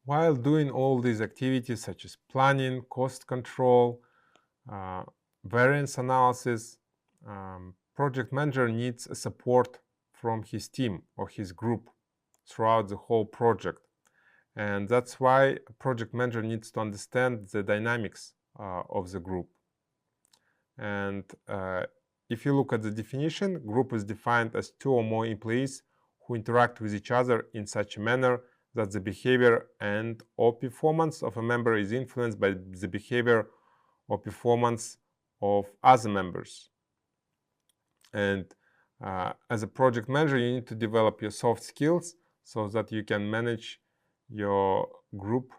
While doing all these activities such as planning, cost control, variance analysis, project manager needs a support from his team or his group throughout the whole project. And that's why a project manager needs to understand the dynamics of the group. And if you look at the definition, group is defined as two or more employees who interact with each other in such a manner that the behavior and or performance of a member is influenced by the behavior or performance of other members. And as a project manager, you need to develop your soft skills so that you can manage your group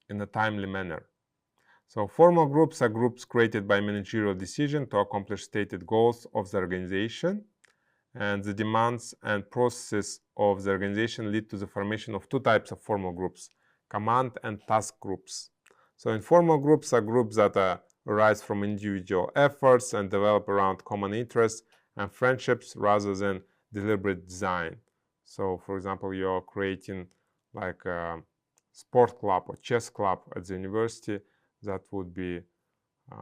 in a timely manner. So formal groups are groups created by managerial decision to accomplish stated goals of the organization. And the demands and processes of the organization lead to the formation of two types of formal groups, command and task groups. So informal groups are groups that arise from individual efforts and develop around common interests and friendships rather than deliberate design. So for example, you're creating like a sport club or chess club at the university, that would be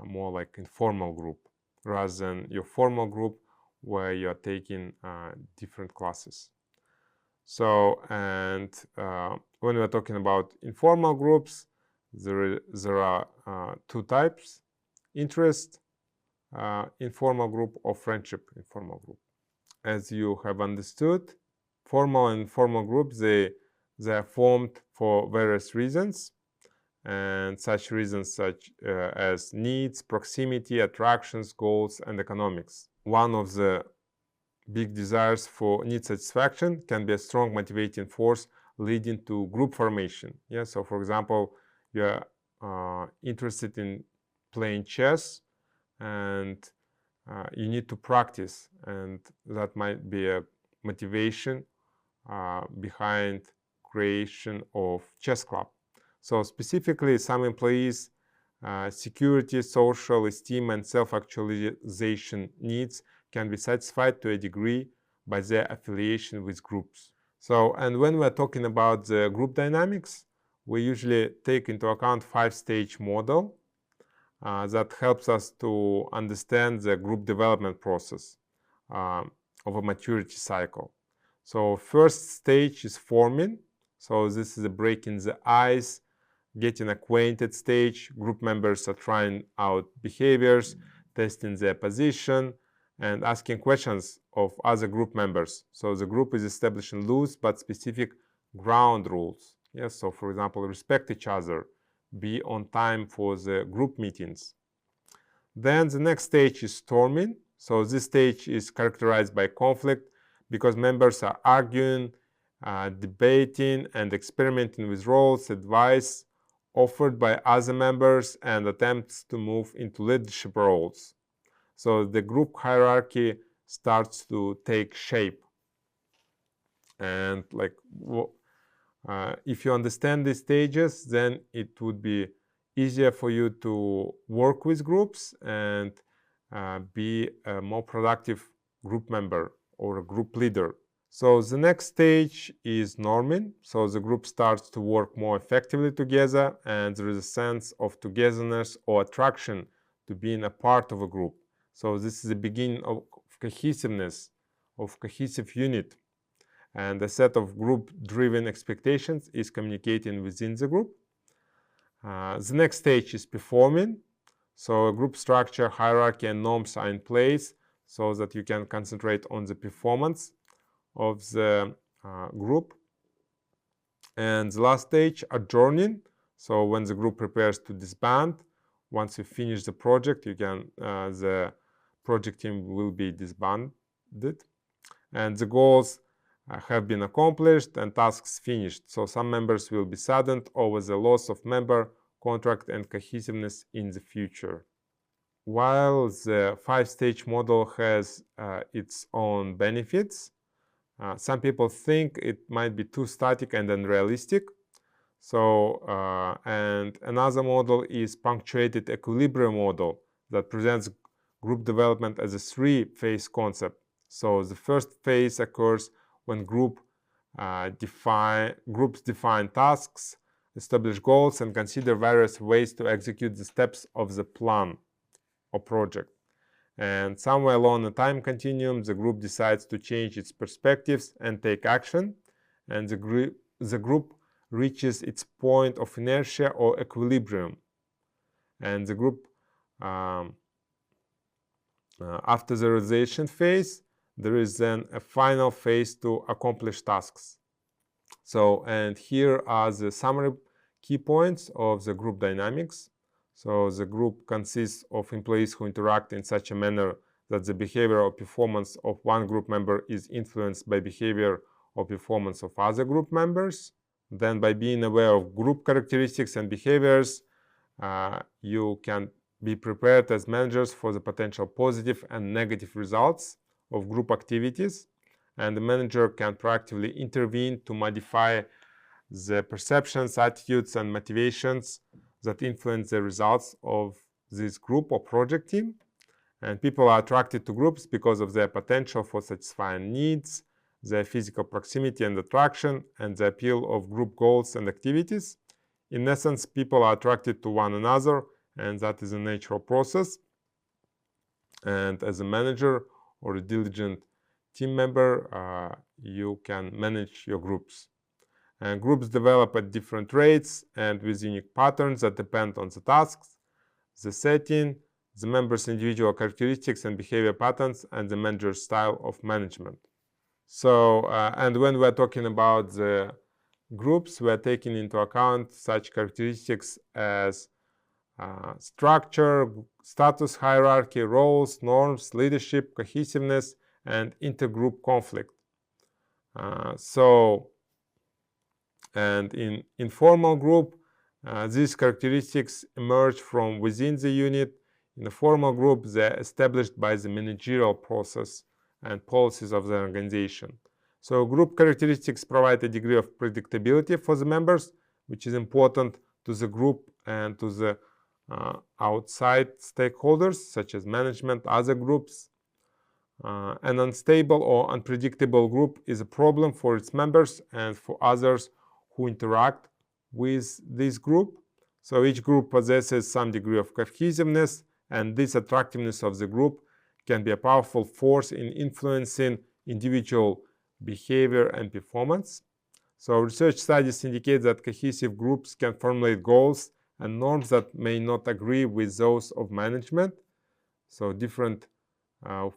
more like informal group rather than your formal group where you're taking different classes. So, and when we're talking about informal groups, there are two types: interest informal group or friendship informal group. As you have understood, formal and informal groups, they are formed for various reasons, and such reasons such as needs, proximity, attractions, goals, and economics. One of the big desires for need satisfaction can be a strong motivating force leading to group formation. Yeah, so for example, you're interested in playing chess and you need to practice, and that might be a motivation behind creation of chess club. So specifically, some employees' security, social esteem, and self-actualization needs can be satisfied to a degree by their affiliation with groups. So, and when we're talking about the group dynamics, we usually take into account 5-stage model that helps us to understand the group development process of a maturity cycle. So first stage is forming. So this is a breaking the ice, getting acquainted stage. Group members are trying out behaviors, testing their position, and asking questions of other group members. So the group is establishing loose but specific ground rules. Yes, so for example, respect each other, be on time for the group meetings. Then the next stage is storming. So this stage is characterized by conflict because members are arguing, debating, and experimenting with roles, advice offered by other members, and attempts to move into leadership roles. So the group hierarchy starts to take shape. And like if you understand these stages, then it would be easier for you to work with groups and be a more productive group member or a group leader. So the next stage is norming. So the group starts to work more effectively together, and there is a sense of togetherness or attraction to being a part of a group. So this is the beginning of cohesiveness, of cohesive unit. And a set of group-driven expectations is communicating within the group. The next stage is performing. So a group structure, hierarchy, and norms are in place so that you can concentrate on the performance of the group. And the last stage, adjourning. So when the group prepares to disband, once you finish the project, you can the project team will be disbanded, and the goals have been accomplished and tasks finished. So some members will be saddened over the loss of member contract and cohesiveness in the future. While the 5-stage model has its own benefits, some people think it might be too static and unrealistic. So, and another model is punctuated equilibrium model that presents group development as a 3-phase concept. So the first phase occurs when group Groups define tasks, establish goals, and consider various ways to execute the steps of the plan or project. And somewhere along the time continuum, the group decides to change its perspectives and take action, and the group reaches its point of inertia or equilibrium. And the group, after the realization phase, there is then a final phase to accomplish tasks. So, and here are the summary key points of the group dynamics. So the group consists of employees who interact in such a manner that the behavior or performance of one group member is influenced by behavior or performance of other group members. Then, by being aware of group characteristics and behaviors, you can be prepared as managers for the potential positive and negative results of group activities, and the manager can proactively intervene to modify the perceptions, attitudes, and motivations that influence the results of this group or project team. And people are attracted to groups because of their potential for satisfying needs, their physical proximity and attraction, and the appeal of group goals and activities. In essence, people are attracted to one another, and that is a natural process. And as a manager or a diligent team member, you can manage your groups. And groups develop at different rates and with unique patterns that depend on the tasks, the setting, the members' individual characteristics and behavior patterns, and the manager's style of management. So, and when we're talking about the groups, we're taking into account such characteristics as structure, status hierarchy, roles, norms, leadership, cohesiveness, and intergroup conflict. And in informal group, these characteristics emerge from within the unit. In a formal group, they're established by the managerial process and policies of the organization. So group characteristics provide a degree of predictability for the members, which is important to the group and to the outside stakeholders, such as management, other groups. An unstable or unpredictable group is a problem for its members and for others who interact with this group. So each group possesses some degree of cohesiveness, and this attractiveness of the group can be a powerful force in influencing individual behavior and performance. So research studies indicate that cohesive groups can formulate goals and norms that may not agree with those of management, so different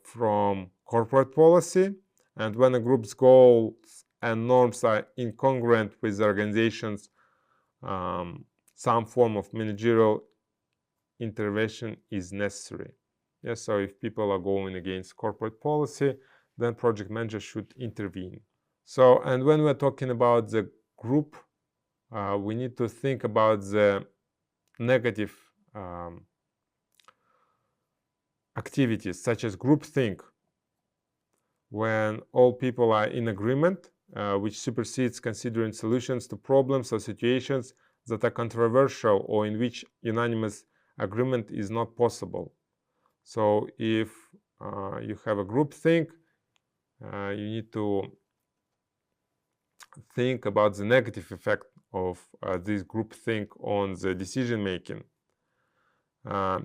from corporate policy. And when a group's goals and norms are incongruent with the organization's, some form of managerial intervention is necessary. Yes, so if people are going against corporate policy, then project manager should intervene. So, and when we're talking about the group, we need to think about the negative activities, such as groupthink, when all people are in agreement, which supersedes considering solutions to problems or situations that are controversial or in which unanimous agreement is not possible. So if you have a groupthink, you need to think about the negative effect of this groupthink on the decision making.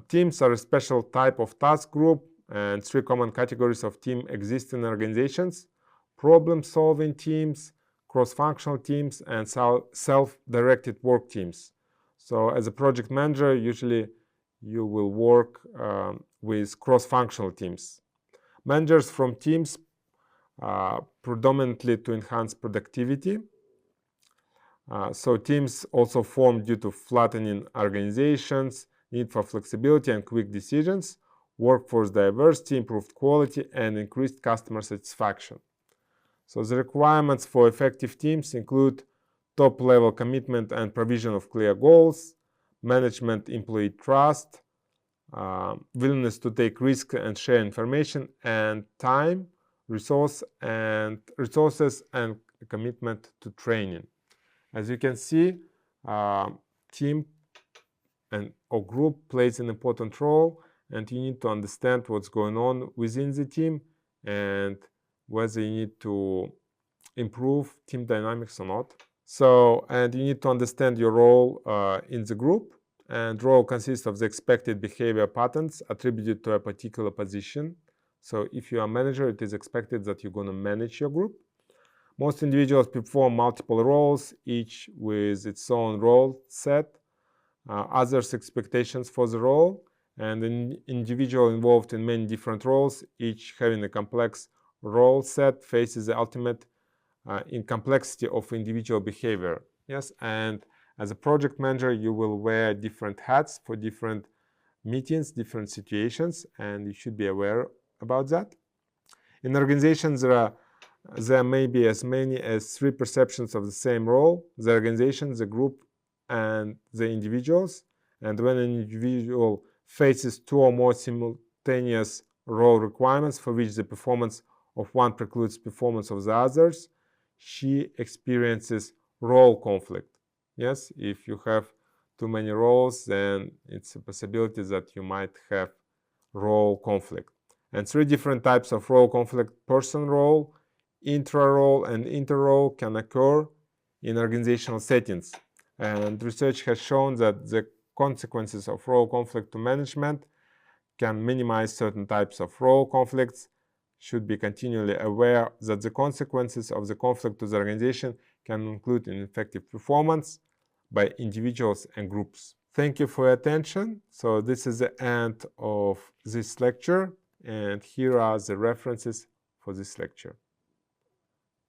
Teams are a special type of task group, and three common categories of team exist in organizations: problem-solving teams, cross-functional teams, and self-directed work teams. So as a project manager, usually you will work with cross-functional teams. Managers from teams predominantly to enhance productivity. So teams also form due to flattening organizations, need for flexibility and quick decisions, workforce diversity, improved quality, and increased customer satisfaction. So the requirements for effective teams include top-level commitment and provision of clear goals, management employee trust, willingness to take risks and share information, and time, resources, and commitment to training. As you can see, team or group plays an important role, and you need to understand what's going on within the team and whether you need to improve team dynamics or not. So, and you need to understand your role in the group. And role consists of the expected behavior patterns attributed to a particular position. So if you are a manager, it is expected that you're going to manage your group. Most individuals perform multiple roles, each with its own role set, others' expectations for the role, and an individual involved in many different roles, each having a complex role set, faces the ultimate in complexity of individual behavior. Yes, and as a project manager, you will wear different hats for different meetings, different situations, and you should be aware about that. In organizations, there may be as many as 3 perceptions of the same role: the organization, the group, and the individuals. And when an individual faces 2 or more simultaneous role requirements for which the performance of one precludes performance of the others, she experiences role conflict. Yes, if you have too many roles, then it's a possibility that you might have role conflict. And 3 different types of role conflict: person role, intra-role, and inter-role can occur in organizational settings. And research has shown that the consequences of role conflict to management can minimize certain types of role conflicts. Should be continually aware that the consequences of the conflict to the organization can include ineffective performance by individuals and groups. Thank you for your attention. So this is the end of this lecture, and here are the references for this lecture.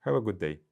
Have a good day.